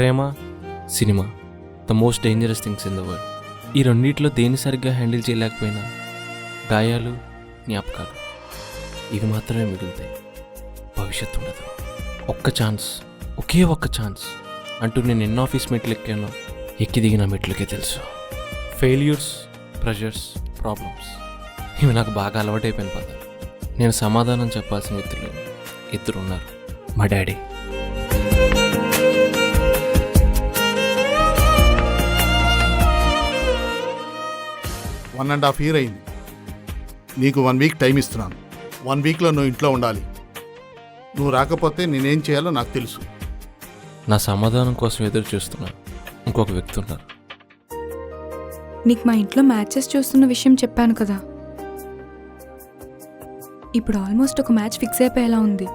Prema, cinema the most dangerous things in the world. ఈ రెండింటిలో దేన్ని సరిగ్గా హ్యాండిల్ చేయలేకపోయినా గాయాలు, జ్ఞాపకాలు ఇవి మాత్రమే మిగులుతాయి. భవిష్యత్తు ఉండదు. ఒక్క ఛాన్స్, ఒకే ఒక్క ఛాన్స్ అంటూ నేను ఎన్నో ఆఫీస్ మెట్లు ఎక్కానో ఎక్కి దిగిన మెట్లకే తెలుసు. ఫెయిల్యూర్స్, ప్రెషర్స్, ప్రాబ్లమ్స్ ఇవి నాకు బాగా అలవాటైపోయిన పదాలు. నేను సమాధానం చెప్పాల్సిన వ్యక్తులు ఇద్దరు ఉన్నారు. మా daddy. One and half year అయింది. నీకు 1 వీక్ టైం ఇస్తున్నాను. 1 వీక్లో నువ్వు ఇంట్లో ఉండాలి. నువ్వు రాకపోతే నేనేం చేయాలో నాకు తెలుసు. నా సమాధానం కోసం ఎదురు చూస్తున్నా ఇంకొక వ్యక్తి ఉన్నారు. నీకు మా ఇంట్లో మ్యాచెస్ చూస్తున్న విషయం చెప్పాను కదా, ఇప్పుడు ఆల్మోస్ట్ ఒక మ్యాచ్ ఫిక్స్ అయిపోయేలా ఉంది.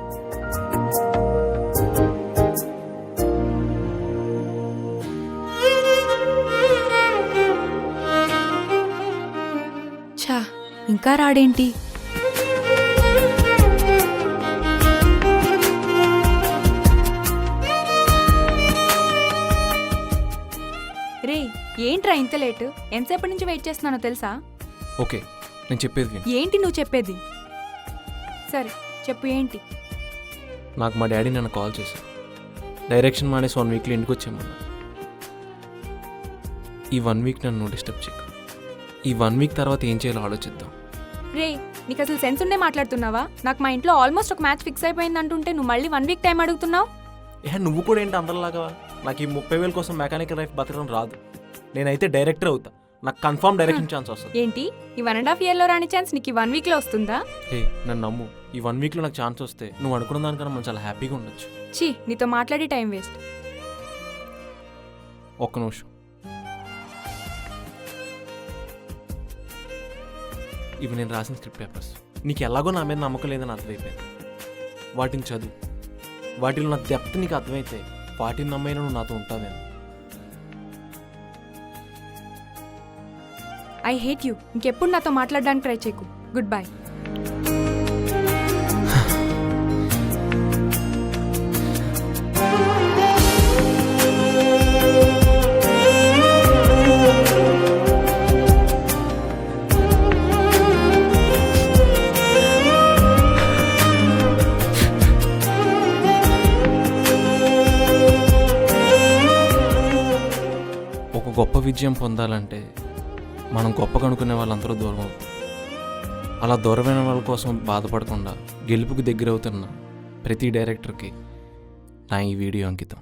ఛా, ఇంకా రాడేంటి? రే, ఏంట్రా ఇంత లేటు? ఎంతసేపటి నుంచి వెయిట్ చేస్తున్నానో తెలుసా? ఓకే, నేను చెప్పేది విను. ఏంటి నువ్వు చెప్పేది? సరే చెప్పు, ఏంటి? నాకు మా డాడీ నన్ను కాల్ చేశారు. డైరెక్షన్ మానేసి 1 వీక్లో ఇంటికి వచ్చామన్నా. ఈ 1 వీక్ నన్ను డిస్టర్బ్ చేయకు. ఈ 1 వీక్ తర్వాత ఏం చేయాలో ఆలోచిద్దాం. రే, నీకు అసలు సెన్స్ ఉండే మాట్లాడుతున్నావా? నాకు మా ఇంట్లో ఆల్మోస్ట్ ఒక మ్యాచ్ ఫిక్స్ అయిపోయింది అంటుంటే నువ్వు మళ్ళీ 1 వీక్ టైం అడుగుతున్నావు. నువ్వు కూడా ఏంటి అందరిలాగా? నాకు ఈ 30,000 కోసం మెకానికల్ లైఫ్ బతకడం రాదు. నేనైతే డైరెక్టర్ అవుతా. నాకు కన్ఫర్మ్ డైరెక్షన్ ఛాన్స్ వస్తుంది. ఏంటి, ఈ 1.5 ఇయర్లో రాని ఛాన్స్ నీకు 1 వీక్లో వస్తుందా? నన్ను నమ్ము. ఈ 1 వీక్లో నాకు ఛాన్స్ వస్తే నువ్వు అనుకున్న దానికన్నా మనం చాలా హ్యాపీగా ఉండొచ్చు. చీ, నీతో మాట్లాడి టైం వేస్ట్. ఒక్క నిమిషం. ఇవి నేను రాసిన స్క్రిప్ట్ పేపర్స్. నీకు ఎలాగో నా మీద నమ్మకం లేదని అర్థమైపోయింది. వాటిని చదువు. వాటిలో నా డెప్త్ నీకు అర్థమైతే వాటిని నమ్మైనా నువ్వు నాతో ఉంటావేమో. I hate you. ఇంకెప్పుడు నాతో మాట్లాడడానికి ట్రై చేయకు. Good bye. ఒక గొప్ప విజయం పొందాలంటే మనం గొప్పగా అనుకునే వాళ్ళందరూ దూరం అవుతారు. అలా దూరమైన వాళ్ళ కోసం బాధపడకుండా గెలుపుకి దగ్గర అవుతున్న ప్రతి డైరెక్టర్కి నా ఈ వీడియో అంకితం.